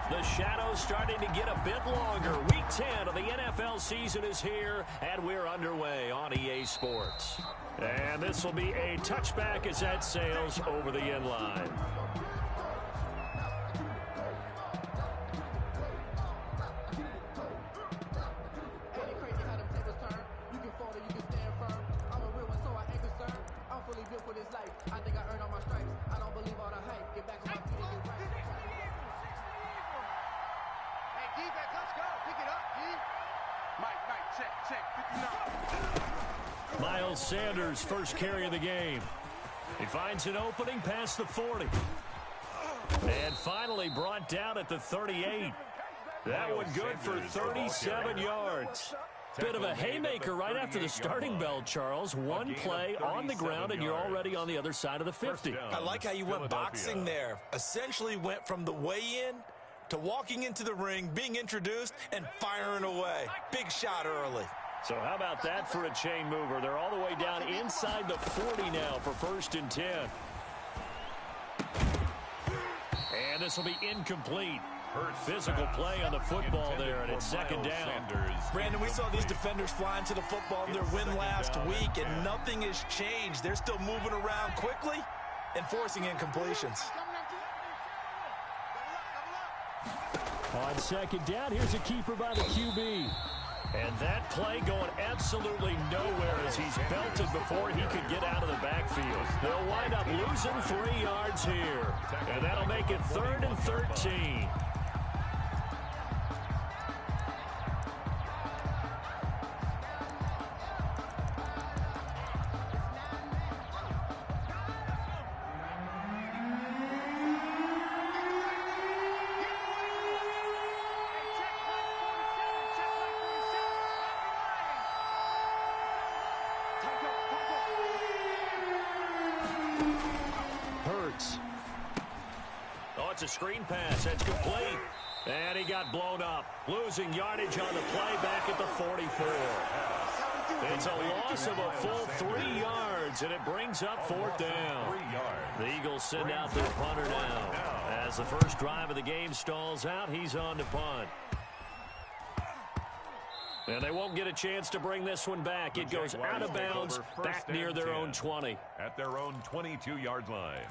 The shadow's starting to get a bit longer. Week 10 of the NFL season is here, and we're underway on EA Sports. And this will be a touchback as that sails over the end line. Miles Sanders, first carry of the game. He finds an opening past the 40. And finally brought down at the 38. That one good for 37 yards. Bit of a haymaker right after the starting bell, Charles. One play on the ground, and you're already on the other side of the 50. I like how you went boxing there. Essentially went from the weigh-in to walking into the ring, being introduced, and firing away. Big shot early. So how about that for a chain mover? They're all the way down inside the 40 now for 1st and 10. And this will be incomplete. Physical play on the football there, and it's 2nd down. Brandon, we saw these defenders flying to the football in their win last week, and nothing has changed. They're still moving around quickly and forcing incompletions. On 2nd down, here's a keeper by the QB. And that play going absolutely nowhere as he's belted before he could get out of the backfield. They'll wind up losing 3 yards here. And that'll make it 3rd and 13. It's a screen pass. That's complete. And he got blown up. Losing yardage on the play back at the 44. It's a loss of a full 3 yards, and it brings up 4th down. The Eagles send out their punter now. As the first drive of the game stalls out, he's on to punt. And they won't get a chance to bring this one back. It goes out of bounds back near their own 20. At their own 22-yard line.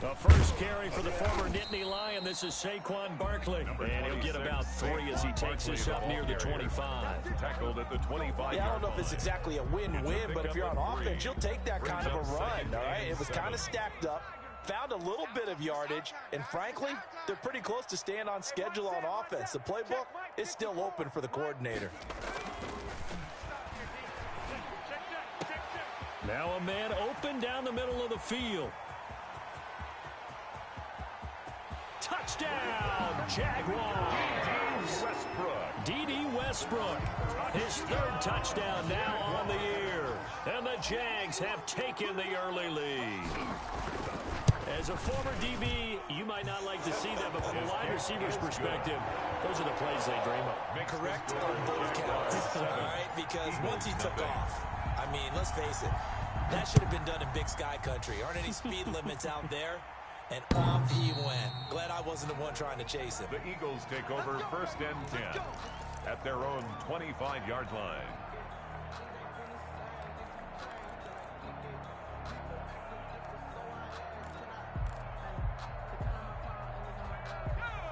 The first carry for the former Nittany Lion. This is Saquon Barkley. And he'll get about 3 as he takes this up near the 25. Tackled at the 25. Yeah, I don't know if it's exactly a win-win, but if you're on offense, you'll take that kind of a run, all right? It was kind of stacked up, found a little bit of yardage, and frankly, they're pretty close to staying on schedule on offense. The playbook is still open for the coordinator. Now a man open down the middle of the field. Touchdown, Jaguars! D.D. Westbrook, his 3rd touchdown now on the year. And the Jags have taken the early lead. As a former DB, you might not like to see that, but from a wide receiver's perspective, those are the plays they dream of. Correct on both counts, all right? Because once he took off, I mean, let's face it, that should have been done in Big Sky Country. Aren't any speed limits out there? And off he went. Glad I wasn't the one trying to chase him. The Eagles take over 1st and 10 at their own 25-yard line.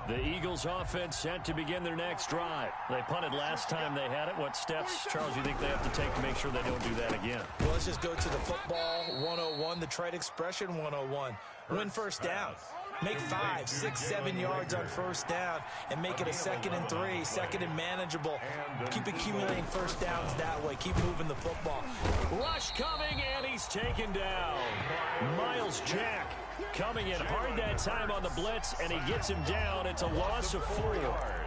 The Eagles offense set to begin their next drive. They punted last time they had it. What steps, Charles, you think they have to take to make sure they don't do that again? Well, let's just go to the football 101, the trade expression 101. Win 1st down. Make 5, 6, 7 yards on 1st down and make it a 2nd and 3, 2nd and manageable. Keep accumulating 1st downs that way. Keep moving the football. Rush coming, and he's taken down. Miles Jack coming in hard that time on the blitz, and he gets him down. It's a loss of 4.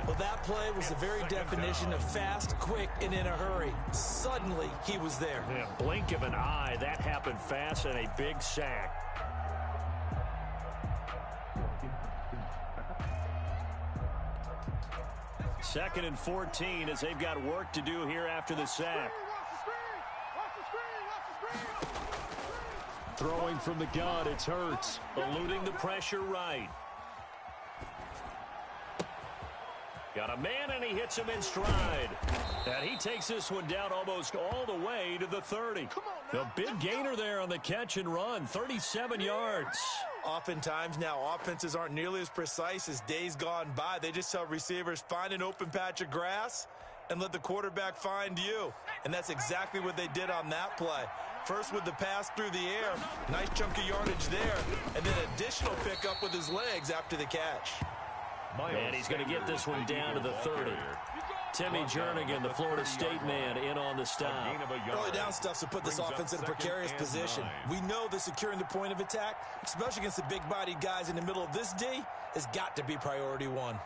Well, that play was the very definition of fast, quick, and in a hurry. Suddenly, he was there. Yeah, blink of an eye. That happened fast, and a big sack. Second and 14 as they've got work to do here after the sack. Throwing from the gun, it's Hurts. Eluding the pressure right. Got a man, and he hits him in stride. And he takes this one down almost all the way to the 30. A big gainer there on the catch and run, 37 yards. Oftentimes now, offenses aren't nearly as precise as days gone by. They just tell receivers, find an open patch of grass and let the quarterback find you. And that's exactly what they did on that play. First with the pass through the air, nice chunk of yardage there, and then additional pickup with his legs after the catch. And he's going to get this one down to the 30. Timmy Jernigan, the Florida State man, in on the stop. Early down stuff to put this offense in a precarious position. We know that securing the point of attack, especially against the big-bodied guys in the middle of this D, has got to be priority one.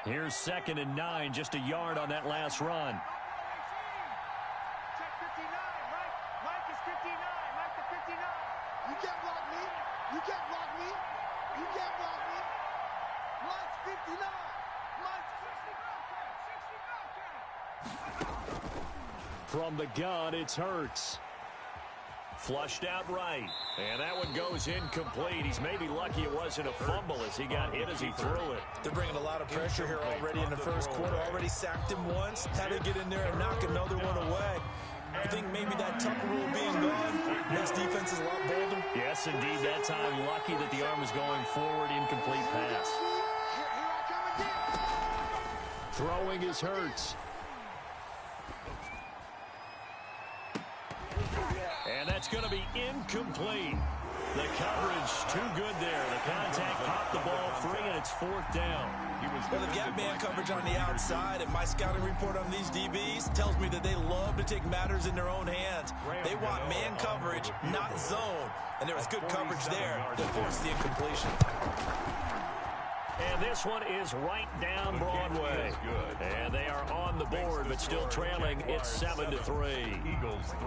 Here's 2nd and 9, just a yard on that last run. Check 59, Mike is 59, Mike to 59. You can't block me. You can't block me. You can't block me. Mike's 59. Mike's 60. From the gun, it's Hurts. Flushed out right. And that one goes incomplete. He's maybe lucky it wasn't a fumble as he got hit as he threw it. They're bringing a lot of pressure here already in the first quarter. Already sacked him once. Had to get in there and knock another one away. I think maybe that Tucker rule being gone makes defenses a lot bolder. Yes, indeed. That time, lucky that the arm was going forward. Incomplete pass. Throwing is Hurts. And that's going to be incomplete. The coverage too good there. The contact popped the ball free, and it's 4th down. Well, they've got man coverage on the outside, and my scouting report on these DBs tells me that they love to take matters in their own hands. They want man coverage, not zone. And there was good coverage there that forced the incompletion. And this one is right down Broadway. And they are on the board, but still trailing. It's 7-3.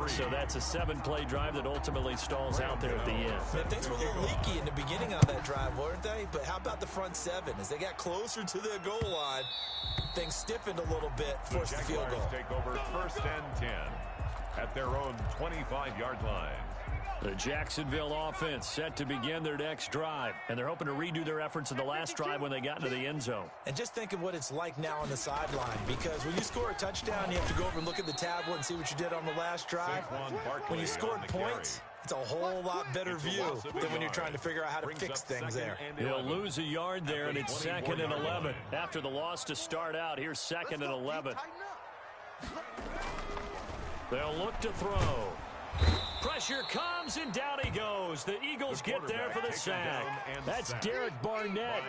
So that's a 7-play drive that ultimately stalls out there at the end. Man, things were a little leaky in the beginning on that drive, weren't they? But how about the front 7? As they got closer to the goal line, things stiffened a little bit, forced the field goal. Take over 1st and 10 at their own 25-yard line. The Jacksonville offense set to begin their next drive, and they're hoping to redo their efforts in the last drive when they got into the end zone. And just think of what it's like now on the sideline, because when you score a touchdown, you have to go over and look at the tablet and see what you did on the last drive. When you scored points, it's a whole lot better view than when you're trying to figure out how to fix things there. He'll lose a yard there, and it's 2nd and 11. After the loss to start out, here's 2nd and 11. They'll look to throw. Pressure comes, and down he goes. The Eagles get there for the sack. That's Derek Barnett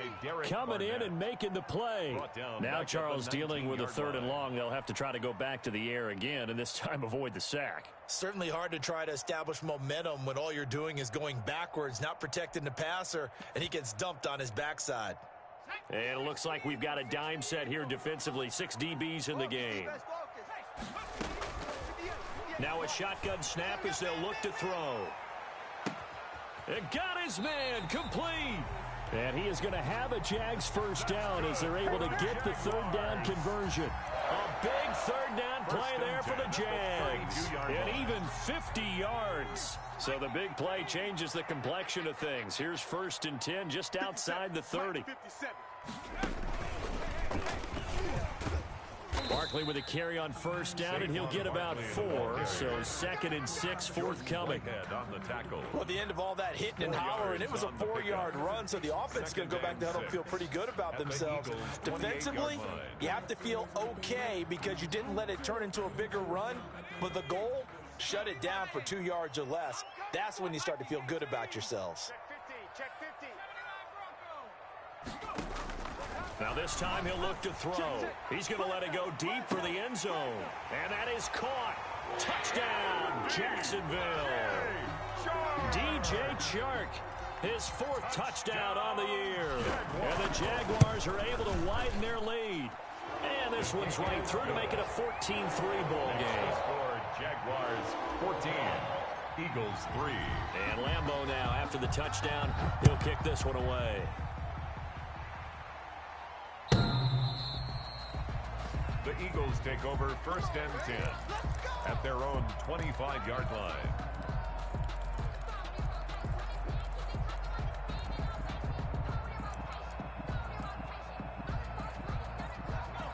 coming in and making the play. Now Charles dealing with a 3rd and long. They'll have to try to go back to the air again, and this time avoid the sack. Certainly hard to try to establish momentum when all you're doing is going backwards, not protecting the passer, and he gets dumped on his backside. And it looks like we've got a dime set here defensively. 6 DBs in the game. Now a shotgun snap as they'll look to throw. It got his man complete. And he is going to have a Jags first down as they're able to get the 3rd down conversion. A big 3rd down play there for the Jags. And even 50 yards. So the big play changes the complexion of things. Here's 1st and 10 just outside the 30. Barkley with a carry on 1st down, and he'll get about 4. So 2nd and 6 forthcoming. Well, at the end of all that hitting and hollering, it was a 4-yard run, so the offense is going to go back to huddle and feel pretty good about themselves. Defensively, you have to feel okay because you didn't let it turn into a bigger run, but the goal, shut it down for 2 yards or less. That's when you start to feel good about yourselves. Check 50. Now this time he'll look to throw. He's going to let it go deep for the end zone. And that is caught. Touchdown, Jacksonville. DJ Chark, his 4th touchdown on the year. And the Jaguars are able to widen their lead. And this one's right through to make it a 14-3 ball game. Jaguars 14, Eagles 3. And Lambeau now, after the touchdown, he'll kick this one away. The Eagles take over 1st and 10 at their own 25-yard line.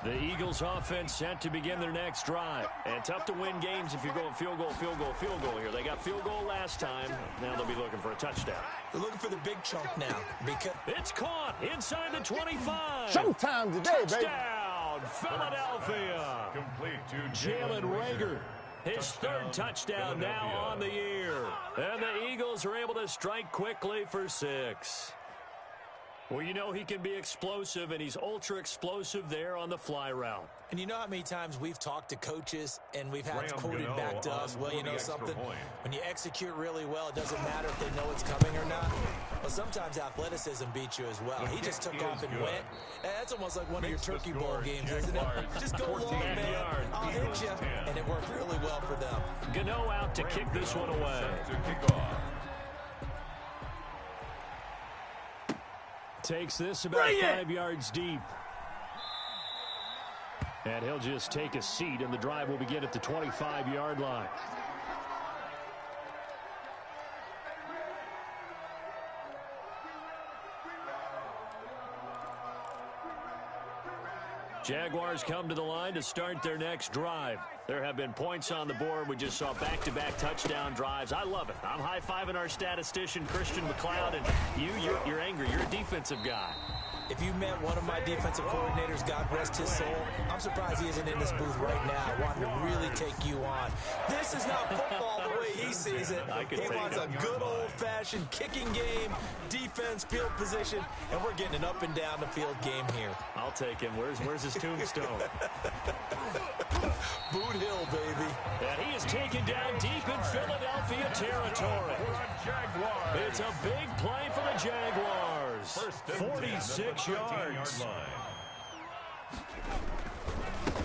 The Eagles offense set to begin their next drive. And tough to win games if you're going field goal, field goal, field goal here. They got field goal last time. Now they'll be looking for a touchdown. They're looking for the big chunk now. Because it's caught inside the 25. Showtime today, touchdown, Philadelphia. Complete to Jalen Reagor. His third touchdown now on the year. And the Eagles are able to strike quickly for 6. Well, you know he can be explosive, and he's ultra-explosive there on the fly route. And you know how many times we've talked to coaches and we've had quoted back to us, well, you know something? When you execute really well, it doesn't matter if they know it's coming or not. Well, sometimes athleticism beats you as well. He just took off and went. That's almost like one of your Turkey Bowl games, isn't it? Just go long, man. I'll hit you. And it worked really well for them. Gano out to kick this one away. Takes this about 5 yards deep. And he'll just take a seat, and the drive will begin at the 25-yard line. Jaguars come to the line to start their next drive. There have been points on the board. We just saw back-to-back touchdown drives. I love it. I'm high-fiving our statistician, Christian McLeod, and you're angry. You're a defensive guy. If you met one of my defensive coordinators, God rest his soul, I'm surprised he isn't in this booth right now wanting to really take you on. This is not football the way he sees it. He wants a good old-fashioned kicking game, defense, field position, and we're getting an up-and-down-the-field game here. I'll take him. Where's his tombstone? Boot Hill, baby. And he is taken down deep in Philadelphia territory. It's a big play for the Jaguars. 46 yards.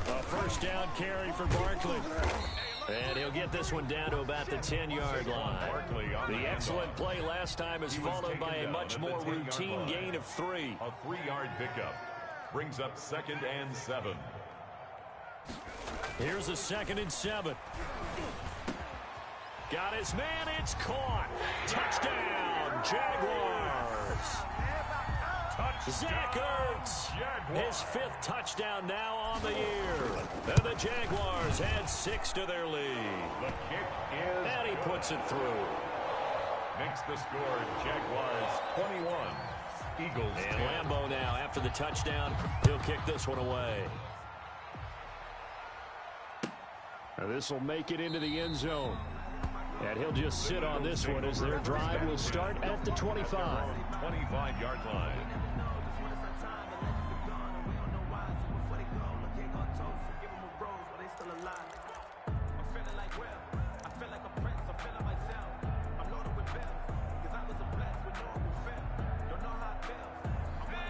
A first down carry for Barkley. And he'll get this one down to about the 10-yard line. The excellent play last time is followed by a much more routine gain of 3. A 3-yard pickup brings up 2nd and 7. Here's a 2nd and 7. Got his man. It's caught. Touchdown, Jaguars. Zach Ertz, his 5th touchdown now on the year. And the Jaguars add 6 to their lead. The kick is and he puts it through. Makes the score Jaguars 21. Eagles and 10. Lambeau now after the touchdown. He'll kick this one away. Now this will make it into the end zone. And he'll just sit on this one as their drive will start at the 25. 25-yard line.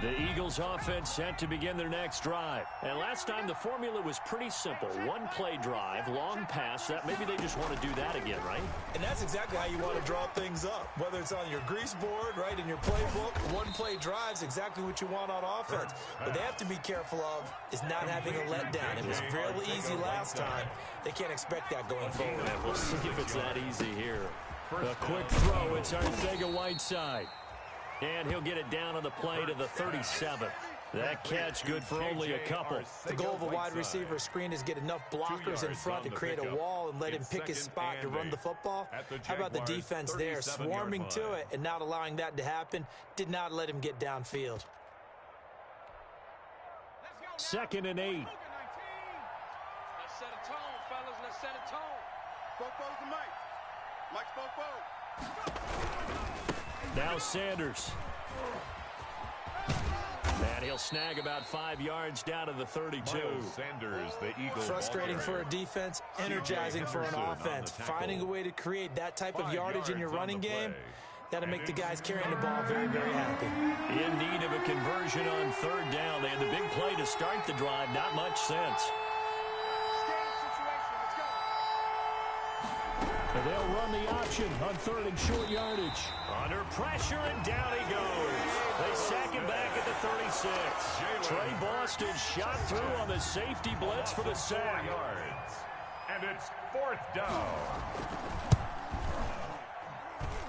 The Eagles offense set to begin their next drive. And last time the formula was pretty simple. One-play drive, long pass. That maybe they just want to do that again, right? And that's exactly how you want to draw things up. Whether it's on your grease board, right, in your playbook, one-play drive's exactly what you want on offense. What they have to be careful of is not having a letdown. It was real easy last time. They can't expect that going forward. And we'll see if it's that easy here. A quick throw. It's Arcega-Whiteside. And he'll get it down on the play to the 37. That catch good for only a couple. The goal of a wide receiver screen is get enough blockers in front to create a wall and let him pick his spot to run the football. How about the defense there, swarming to it and not allowing that to happen? Did not let him get downfield. 2nd and 8. Let's set a tone, fellas. Let's set a tone. Bofo's the mic. Mike's Bofo. Now Sanders. And he'll snag about 5 yards down to the 32. Sanders, the Eagles. Frustrating for a defense, energizing for an offense. Finding a way to create that type of yardage in your running game, that'll make the guys carrying the ball very, very happy. In need of a conversion on 3rd down. They had the big play to start the drive. Not much sense. And they'll run the option on 3rd and short yardage. Under pressure, and down he goes. They sack him back at the 36. Trey Boston shot through on the safety blitz for the sack. 4 yards. And it's 4th down.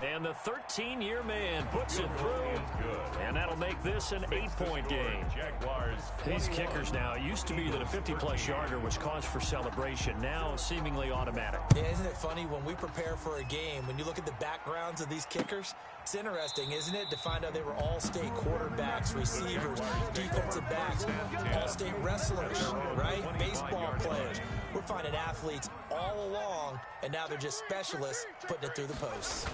And the 13-year man puts it through, and that'll make this an 8-point game. These kickers now, it used to be that a 50-plus yarder was cause for celebration. Now, seemingly automatic. Yeah, isn't it funny when we prepare for a game, when you look at the backgrounds of these kickers, it's interesting, isn't it, to find out they were all-state quarterbacks, receivers, defensive backs, all-state wrestlers, right? Baseball players. We're finding athletes all along, and now they're just specialists putting it through the posts.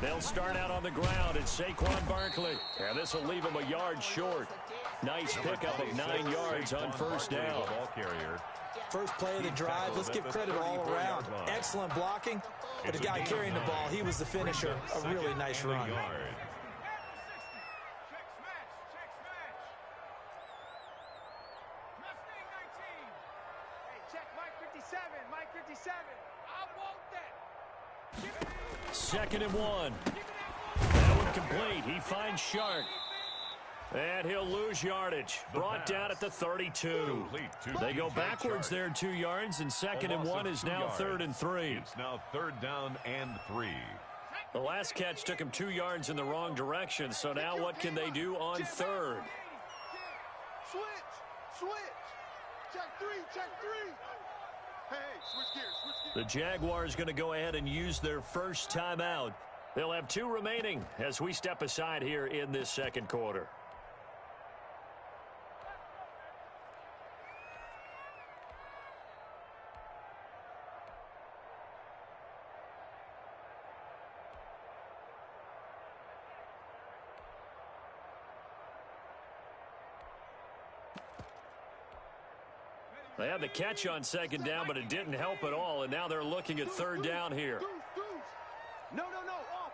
They'll start out on the ground. It's Saquon Barkley. And this will leave him a yard short. Nice pickup of 9 yards on first down. First play of the drive, let's give credit all around. Excellent blocking, but the guy carrying the ball, he was the finisher. A really nice run. Second and 1. That one complete. He finds Shark. And he'll lose yardage. Brought down at the 32. They go backwards there 2 yards, and second and 1 is now 3rd and 3. It's now 3rd down and 3. The last catch took him 2 yards in the wrong direction, so now what can they do on 3rd? Switch. Check 3. Hey, switch gears. The Jaguars going to go ahead and use their first timeout. They'll have 2 remaining as we step aside here in this second quarter. They had the catch on second down, but it didn't help at all, and now they're looking at 3rd down here. No. Off.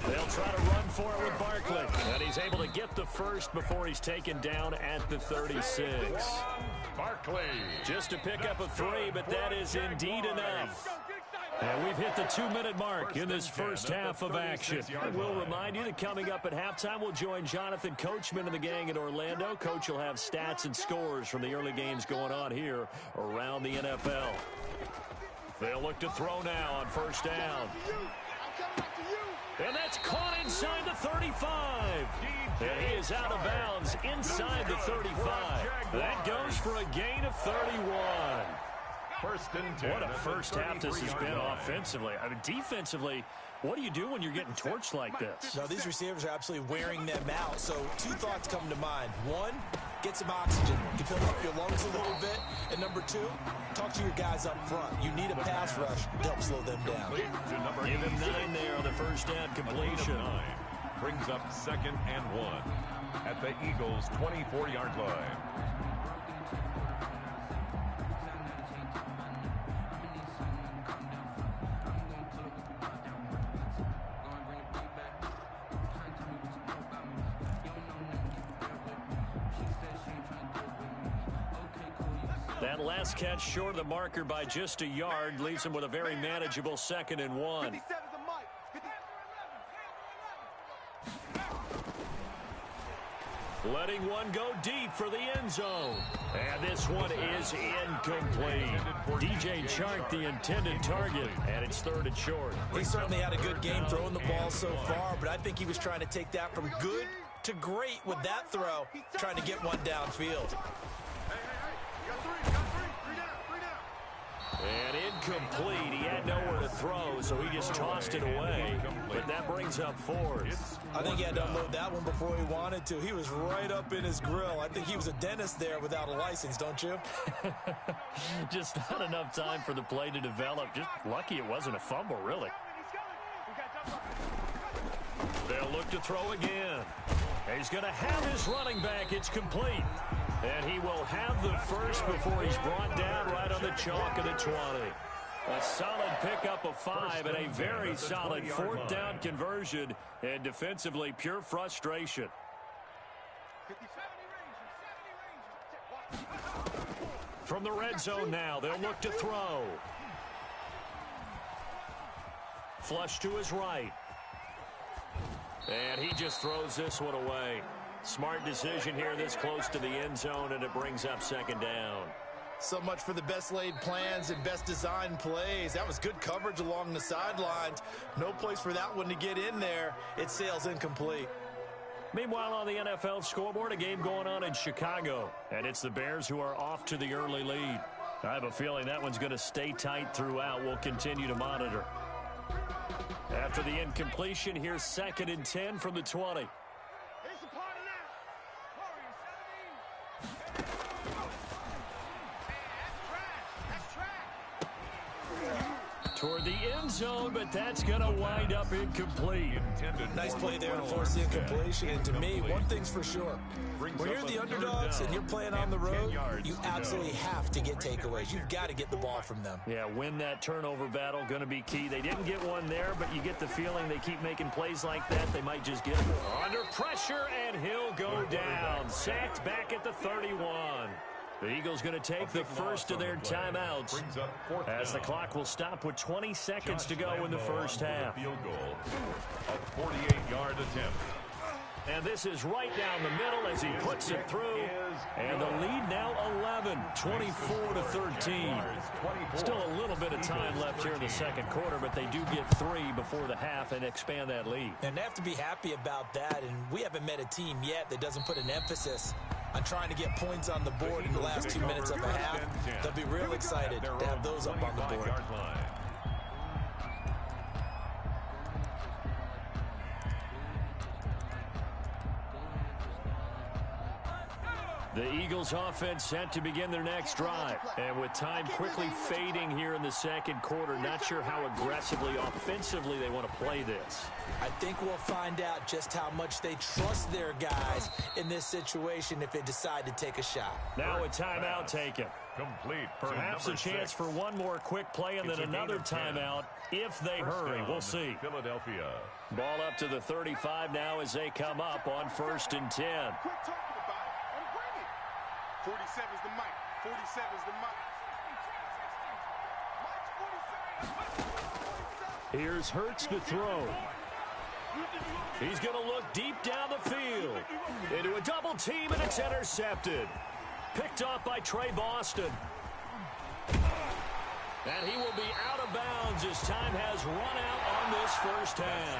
They'll try to run for it with Barkley, and he's able to get the first before he's taken down at the 36. Barkley. Just to pick up a 3, but that is indeed enough. And we've hit the 2-minute mark in this first half of action. We'll remind you that coming up at halftime, we'll join Jonathan Coachman and the gang in Orlando. Coach will have stats and scores from the early games going on here around the NFL. They'll look to throw now on first down. And that's caught inside the 35. And he is out of bounds inside the 35. That goes for a gain of 31. First and 10. What a first half this has been offensively. I mean, defensively, what do you do when you're getting torched like this? No, these receivers are absolutely wearing them out. So 2 thoughts come to mind. 1, get some oxygen. You can fill up your lungs a little bit. And number 2, talk to your guys up front. You need a pass rush to help slow them down. Give him 9 there on the first down completion. 9 brings up 2nd and 1 at the Eagles' 24-yard line. That last catch short of the marker by just a yard leaves him with a very manageable 2nd and 1. Letting one go deep for the end zone. And this one is incomplete. DJ Chark, the intended target, and it's 3rd and short. He certainly had a good game throwing the ball so far, but I think he was trying to take that from good to great with that throw, trying to get one downfield. And incomplete. He had nowhere to throw, so he just tossed it away. But that brings up 4th. I think he had to unload that one before he wanted to. He was right up in his grill. I think he was a dentist there without a license, don't you? Just not enough time for the play to develop. Just lucky it wasn't a fumble, really. They'll look to throw again. He's going to have his running back. It's complete. And he will have the first before he's brought down right on the chalk of the 20. A solid pickup of 5 and a very solid 4th down conversion. And defensively, pure frustration. From the red zone now, they'll look to throw. Flush to his right. And he just throws this one away. Smart decision here this close to the end zone, and it brings up 2nd down. So much for the best laid plans and best designed plays. That was good coverage along the sidelines. No place for that one to get in there. It sails incomplete. Meanwhile, on the NFL scoreboard, a game going on in Chicago. And it's the Bears who are off to the early lead. I have a feeling that one's going to stay tight throughout. We'll continue to monitor. After the incompletion, here's 2nd and 10 from the 20. Toward the end zone, but that's going to wind up incomplete. Nice play there to force the incompletion. And to me, one thing's for sure. When you're the underdogs and you're playing on the road, you absolutely have to get takeaways. You've got to get the ball from them. Yeah, win that turnover battle, going to be key. They didn't get one there, but you get the feeling they keep making plays like that. They might just get it. Under pressure, and he'll go down. Sacked back at the 31. The Eagles going to take the first of their timeouts as the clock will stop with 20 seconds to go in the first half. Field goal, a 48-yard attempt. And this is right down the middle as he puts it through. And the lead now 11, 24-13. Still a little bit of time left here in the second quarter, but they do get 3 before the half and expand that lead. And they have to be happy about that. And we haven't met a team yet that doesn't put an emphasis on trying to get points on the board in the last 2 minutes of a half. They'll be real excited to have those up on the board. The Eagles offense set to begin their next drive. And with time quickly fading here in the second quarter, not sure how aggressively, offensively they want to play this. I think we'll find out just how much they trust their guys in this situation if they decide to take a shot. Now a timeout taken. Complete. Perhaps a chance for one more quick play and then another timeout if they hurry. We'll see. Philadelphia. Ball up to the 35 now as they come up on 1st and 10. Quit talking about it and bring it. 47's the mic. 47's the mic. Here's Hurts to throw. He's going to look deep down the field. Into a double team, and it's intercepted. Picked off by Trey Boston. And he will be out of bounds as time has run out on this first half.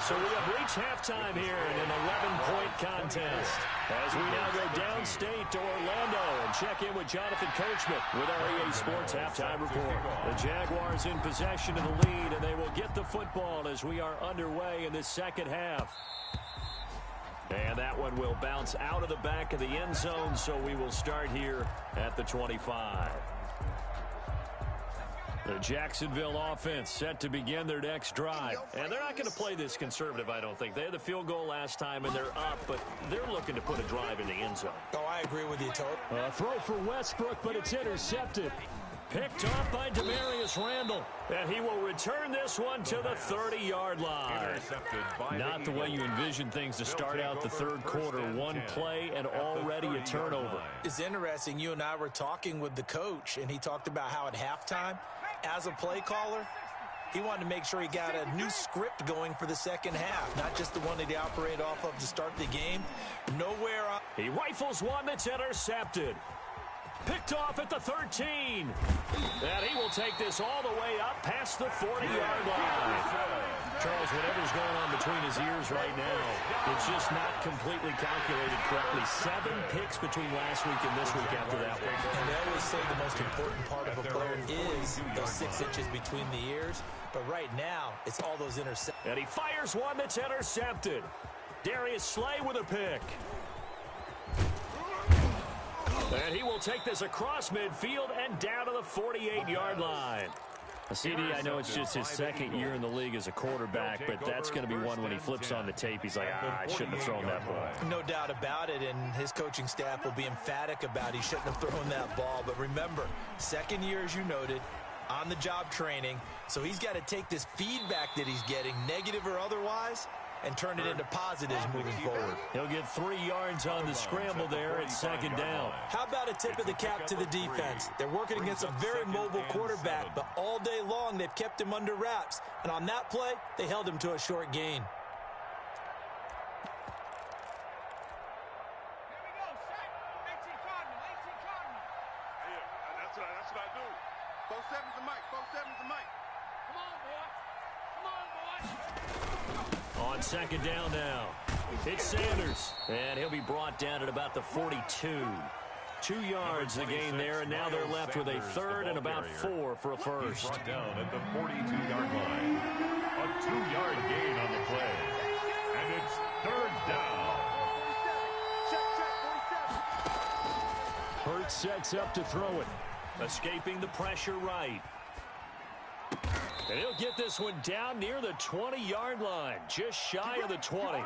So we have reached halftime here in an 11-point contest. As we now go downstate to Orlando and check in with Jonathan Coachman with our EA Sports Halftime Report. The Jaguars in possession of the lead, and they will get the football as we are underway in this second half. And that one will bounce out of the back of the end zone, so we will start here at the 25. The Jacksonville offense set to begin their next drive. And they're not going to play this conservative, I don't think. They had the field goal last time, and they're up, but they're looking to put a drive in the end zone. Oh, I agree with you, Todd. Throw for Westbrook, but it's intercepted. Picked off by Demarius Randall. And he will return this one to the 30-yard line. Not the way you envision things to start out the third quarter. One play and already a turnover. It's interesting. You and I were talking with the coach, and he talked about how at halftime, as a play caller, he wanted to make sure he got a new script going for the second half, not just the one that he operated off of to start the game. Nowhere on. He rifles one that's intercepted. Picked off at the 13. And he will take this all the way up past the 40-yard line. Charles, whatever's going on between his ears right now, it's just not completely calculated correctly. 7 picks between last week and this week after that one. And they always say the most important part of a player is those 6 inches between the ears. But right now, it's all those interceptions. And he fires one that's intercepted. Darius Slay with a pick. And he will take this across midfield and down to the 48-yard line. CD, I know it's just his second year in the league as a quarterback, but that's going to be one when he flips on the tape. He's like, I shouldn't have thrown that ball. No doubt about it, and his coaching staff will be emphatic about he shouldn't have thrown that ball. But remember, second year, as you noted, on-the-job training, so he's got to take this feedback that he's getting, negative or otherwise, and turn it into positives moving forward. He'll get 3 yards on the scramble there at second down. How about a tip of the cap to the defense? They're working against a very mobile quarterback, but all day long they've kept him under wraps. And on that play, they held him to a short gain. That's what I do. 4-7's the mic. 4-7's the mic. Come on, boy. Come on, boy. On second down now. It's Sanders. And he'll be brought down at about the 42. 2 yards the gain there, and now they're left with a third and about 4 for a first. He's brought down at the 42-yard line. A 2-yard gain on the play. And it's third down. Hurts sets up to throw it. Escaping the pressure right. And he'll get this one down near the 20-yard line, just shy of the 20.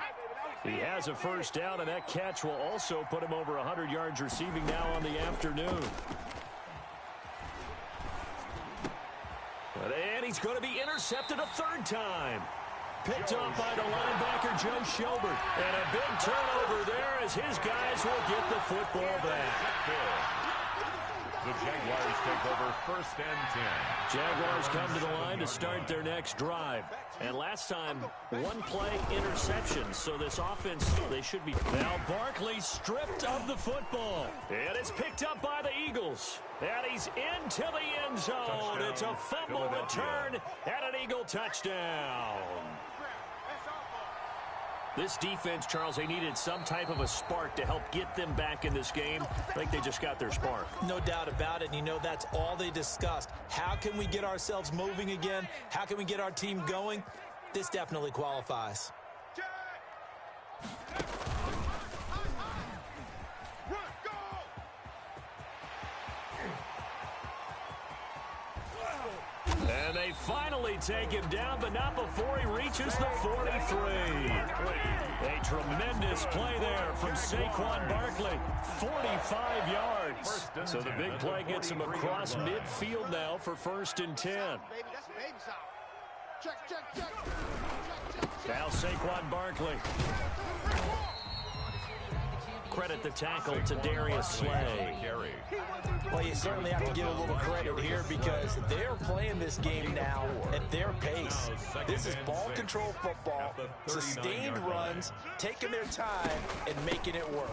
He has a first down, and that catch will also put him over 100 yards receiving now on the afternoon. And he's going to be intercepted a third time. Picked up by the linebacker, Joe Schobert. And a big turnover there as his guys will get the football back. The Jaguars take over first and 10. Jaguars come to the line to start their next drive. And last time, 1-play interception. So this offense, they should be. Now Barkley stripped of the football. And it's picked up by the Eagles. And he's into the end zone. Touchdown, it's a fumble return and an Eagle touchdown. This defense, Charles, they needed some type of a spark to help get them back in this game. I think they just got their spark. No doubt about it. And you know, that's all they discussed. How can we get ourselves moving again? How can we get our team going? This definitely qualifies. And they finally take him down, but not before he reaches the 43. A tremendous play there from Saquon Barkley. 45 yards. So the big play gets him across midfield now for first and 10. Now Saquon Barkley. Credit the tackle to Darius Slay. Well, you certainly have to give a little credit here because they're playing this game now at their pace. This is ball control football, sustained runs, taking their time, and making it work.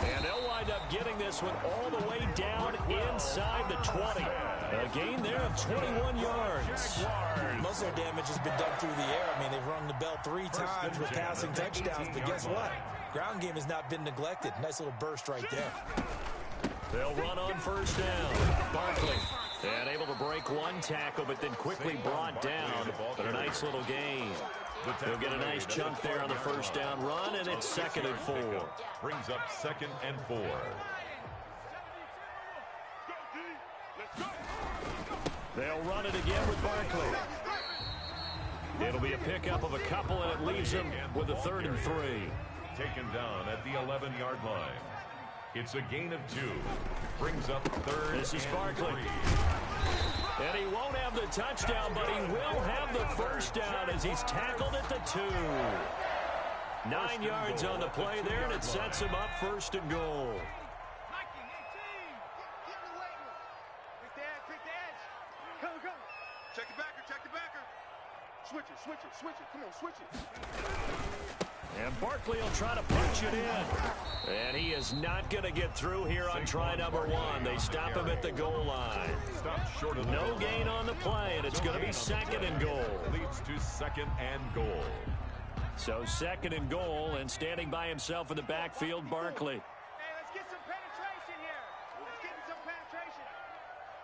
And they'll wind up getting this one all the way down inside the 20. A gain there of 21 yards. Most of their damage has been done through the air. I mean, they've rung the bell 3 times with passing touchdowns, but guess what? Ground game has not been neglected. Nice little burst right there. They'll run on first down. Barkley. And able to break one tackle, but then quickly brought down. But a nice little gain. They'll get a nice chunk there on the first down run, and it's second and 4. Brings up second and 4. They'll run it again with Barkley. It'll be a pickup of a couple, and it leaves him with a third and 3. Taken down at the 11-yard line. It's a gain of 2. Brings up third. This is Barkley. And he won't have the touchdown, but he will have the first down as he's tackled at the 2. 9 yards on the play there, and it sets him up first and goal. Check the backer, check the backer. Switch it. Come on, switch it. And Barkley will try to punch it in. And he is not going to get through here on try number 1. They stop him at the goal line. No gain on the play, and it's going to be second and goal. Leads to second and goal. So second and goal, and standing by himself in the backfield, Barkley. Hey, let's get some penetration here. Let's get some penetration.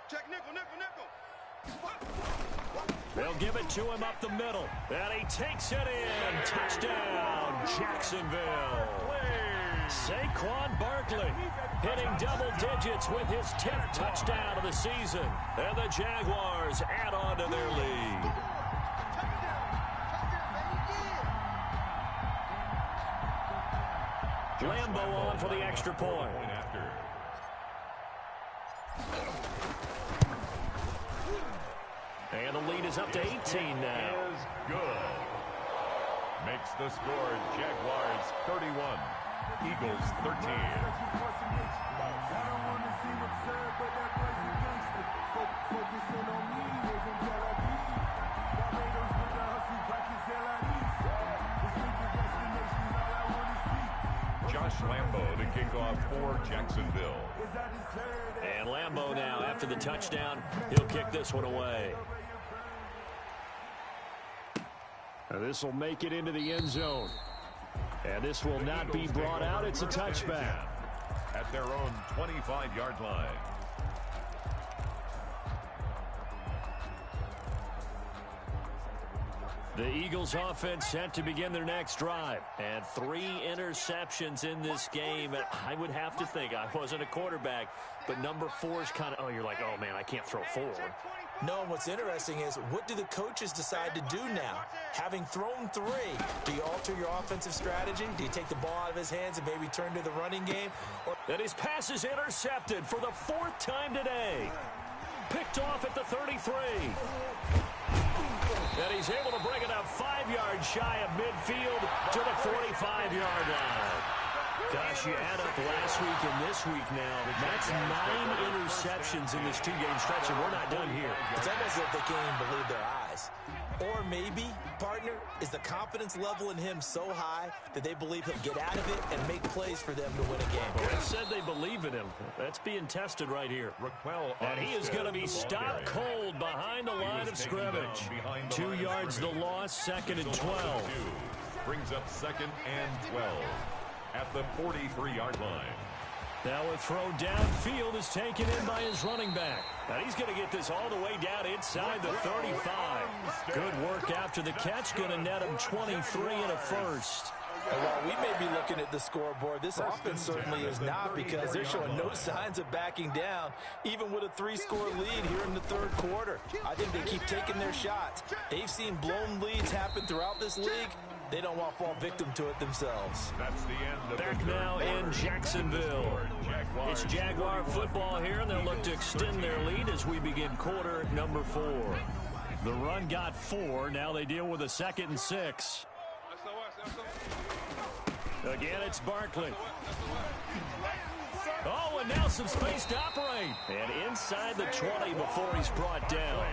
Check nickel. They'll give it to him up the middle. And he takes it in. Touchdown, Jacksonville. Saquon Barkley hitting double digits with his 10th touchdown of the season. And the Jaguars add on to their lead. Lambo on for the extra point. And the lead is up to 18 now. Is good. Makes the score Jaguars 31, Eagles 13. Josh Lambo to kick off for Jacksonville. And Lambo now, after the touchdown, he'll kick this one away. This will make it into the end zone. And this will not be brought out. It's a touchback. At their own 25-yard line. The Eagles offense set to begin their next drive. And 3 interceptions in this game. I would have to think, I wasn't a quarterback, but number 4 is kind of, you're like, oh, man, I can't throw 4. No, and what's interesting is, what do the coaches decide to do now? Having thrown 3, do you alter your offensive strategy? Do you take the ball out of his hands and maybe turn to the running game? And his pass is intercepted for the 4th time today. Picked off at the 33. And he's able to bring it up 5 yards shy of midfield to the 45-yard line. Gosh, you add up last week and this week now. That's 9 interceptions in this 2-game stretch, and we're not done here. It's almost like they can't even believe their eyes. Or maybe, partner, is the confidence level in him so high that they believe he'll get out of it and make plays for them to win a game. They said they believe in him. That's being tested right here. And he is going to be stopped cold behind the line of scrimmage. 2 yards the loss, 2nd and 12. Brings up 2nd and 12 at the 43-yard line. Now a throw downfield is taken in by his running back. Now he's going to get this all the way down inside the 35. Good work after the catch. Going to net him 23 and a first. And while we may be looking at the scoreboard, this offense certainly is not, because they're showing no signs of backing down, even with a 3-score lead here in the 3rd quarter. I think they keep taking their shots. They've seen blown leads happen throughout this league. They don't want to fall victim to it themselves. That's the end of Back now in Jacksonville. It's Jaguar football here, and they'll look to extend their lead as we begin quarter number 4. The run got 4. Now they deal with a 2nd and 6. Again, it's Barkley. Oh, and now some space to operate. And inside the 20 before he's brought down.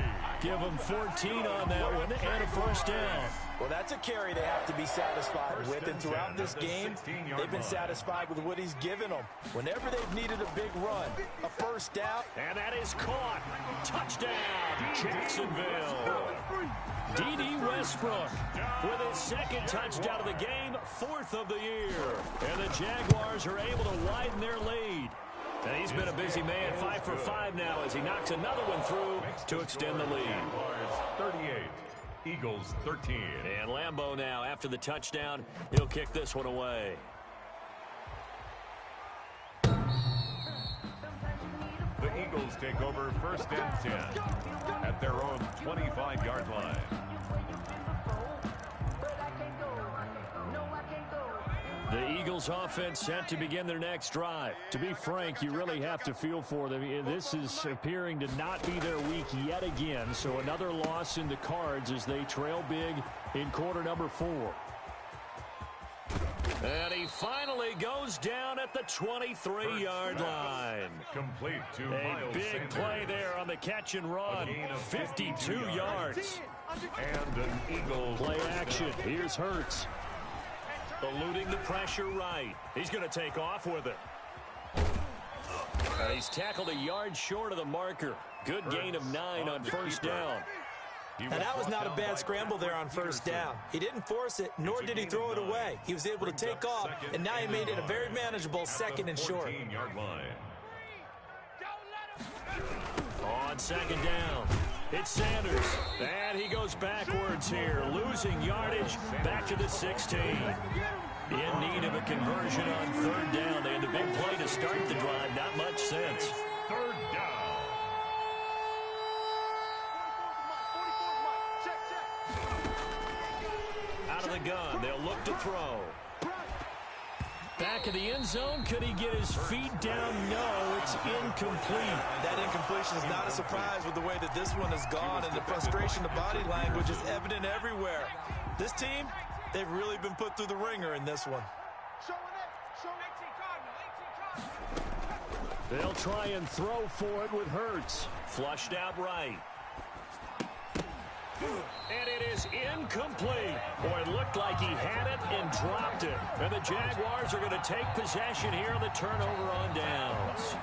Give him 14 on that one and a first down. Well, that's a carry they have to be satisfied with. And throughout this game, they've been satisfied with what he's given them. Whenever they've needed a big run, a first down. And that is caught. Touchdown, Jacksonville. D.D. Westbrook with his 2nd touchdown of the game, 4th of the year. And the Jaguars are able to widen their lead. And he's been a busy man, 5 for 5 now as he knocks another one through to extend the lead. 38, Eagles 13. And Lambo now, after the touchdown, he'll kick this one away. The Eagles take over 1st and 10 at their own 25-yard line. The Eagles offense set to begin their next drive. To be frank, you really have to feel for them. This is appearing to not be their week yet again. So another loss in the cards as they trail big in quarter number 4. And he finally goes down at the 23-yard line. Complete to A Miles big Sanders. play there on the catch and run. 52 yards. And an Eagle Play action. Here's Hurts. Eluding the pressure right. He's going to take off with it. He's tackled a yard short of the marker. Good gain of 9 on first down. And that was not a bad scramble there on first down. He didn't force it, nor did he throw it away. He was able to take off, and now he made it a very manageable 2nd and short. On 2nd down, it's Sanders. And he goes backwards here, losing yardage back to the 16. In need of a conversion on 3rd down. They had the big play to start the drive. Not much sense. 3rd down. Out of the gun, they'll look to throw. Back in the end zone, could he get his feet down? No, it's incomplete. That incompletion is not a surprise with the way that this one has gone, and the frustration of body language is evident everywhere. This team, they've really been put through the ringer in this one. They'll try and throw for it with Hurts. Flushed out right. And it is incomplete. Boy, it looked like he had it and dropped it. And the Jaguars are going to take possession here on the turnover on downs.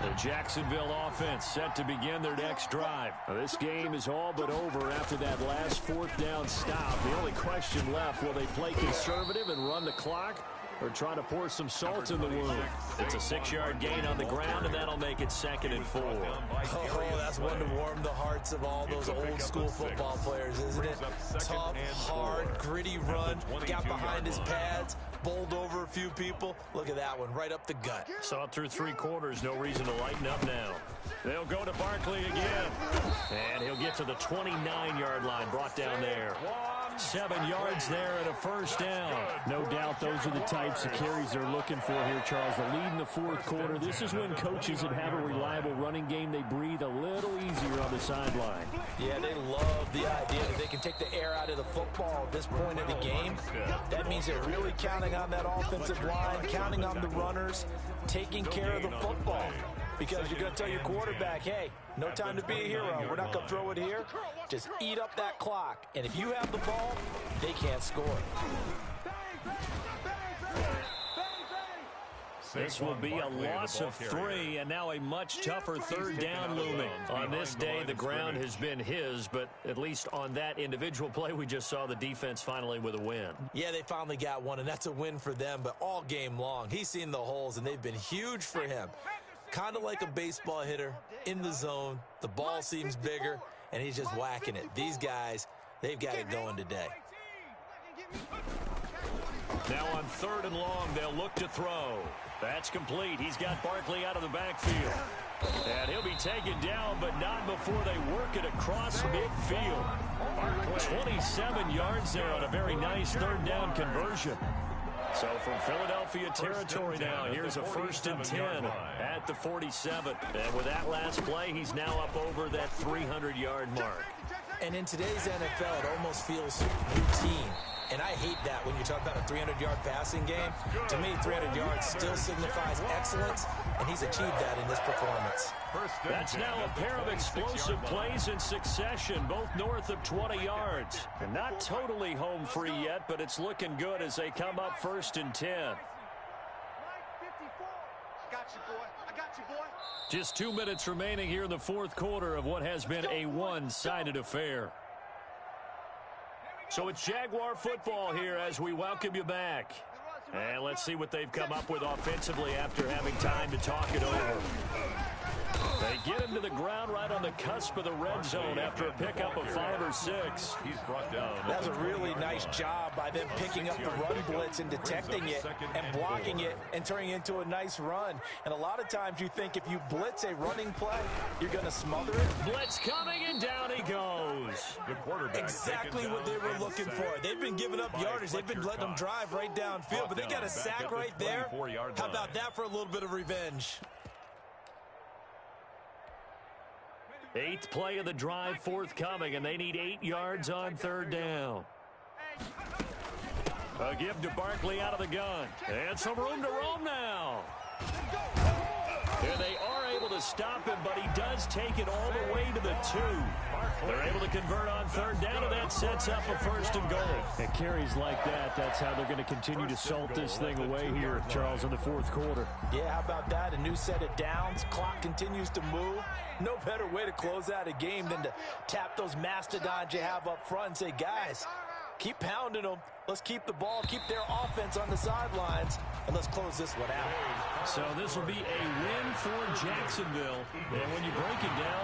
The Jacksonville offense set to begin their next drive. Now, this game is all but over after that last fourth down stop. The only question left, will they play conservative and run the clock, or try to pour some salt in the wound? It's a 6-yard gain on the ground, and that'll make it 2nd and 4. Oh, that's one to warm the hearts of all those old-school football players, isn't it? Tough, hard, gritty run, got behind his pads, bowled over a few people. Look at that one, right up the gut. Saw it through 3 quarters, no reason to lighten up now. They'll go to Barkley again, and he'll get to the 29-yard line, brought down there. 7 yards there and a first down. No doubt those are the types of carries they're looking for here, Charles. The lead in the fourth quarter. This is when coaches that have a reliable running game, they breathe a little easier on the sideline. Yeah, they love the idea that they can take the air out of the football at this point of the game. That means they're really counting on that offensive line, counting on the runners, taking care of the football. Because you're going to tell your quarterback, hey, no time to be a hero. We're not going to throw it here. Just eat up that clock. And if you have the ball, they can't score. This will be a loss of 3, and now a much tougher third down looming. On this day, the ground has been his, but at least on that individual play, we just saw the defense finally with a win. Yeah, they finally got one, and that's a win for them. But all game long, he's seen the holes, and they've been huge for him. Kind of like a baseball hitter in the zone. The ball seems bigger, and he's just whacking it. These guys, they've got it going today. Now on 3rd and long, they'll look to throw. That's complete. He's got Barkley out of the backfield. And he'll be taken down, but not before they work it across midfield. 27 yards there on a very nice 3rd down conversion. So from Philadelphia territory now, here's a 1st and 10 at the 47. And with that last play, he's now up over that 300-yard mark. And in today's NFL, it almost feels routine. And I hate that when you talk about a 300-yard passing game. To me, 300 yards still signifies excellence, and he's achieved that in this performance. That's now a pair of explosive plays in succession, both north of 20 yards. And not totally home free yet, but it's looking good as they come up 1st and 10. I got you, boy. I got you, boy. Just 2 minutes remaining here in the fourth quarter of what has been a one-sided affair. So it's Jaguar football here as we welcome you back. And let's see what they've come up with offensively after having time to talk it over. They get him to the ground right on the cusp of the red zone after a pickup of 5 or 6. He's brought down. That's a really nice job by them picking up the run blitz and detecting it and blocking it and turning it into a nice run. And a lot of times you think if you blitz a running play, you're going to smother it. Blitz coming, and down he goes. The quarterback Exactly what they were looking for. They've been giving up yardage. They've been letting them drive right downfield, but they got a sack right there. How about that for a little bit of revenge? 8th play of the drive forthcoming, and they need 8 yards on 3rd down. A give to Barkley out of the gun. And some room to roam now. And they are able to stop him, but he does take it all the way to the 2. They're able to convert on 3rd down, and that sets up a 1st and goal. And carries like that, that's how they're going to continue to salt this thing away here, Charles, in the fourth quarter. Yeah, how about that? A new set of downs. Clock continues to move. No better way to close out a game than to tap those mastodons you have up front and say, guys, keep pounding them. Let's keep the ball, keep their offense on the sidelines, and let's close this one out. So this will be a win for Jacksonville. And when you break it down,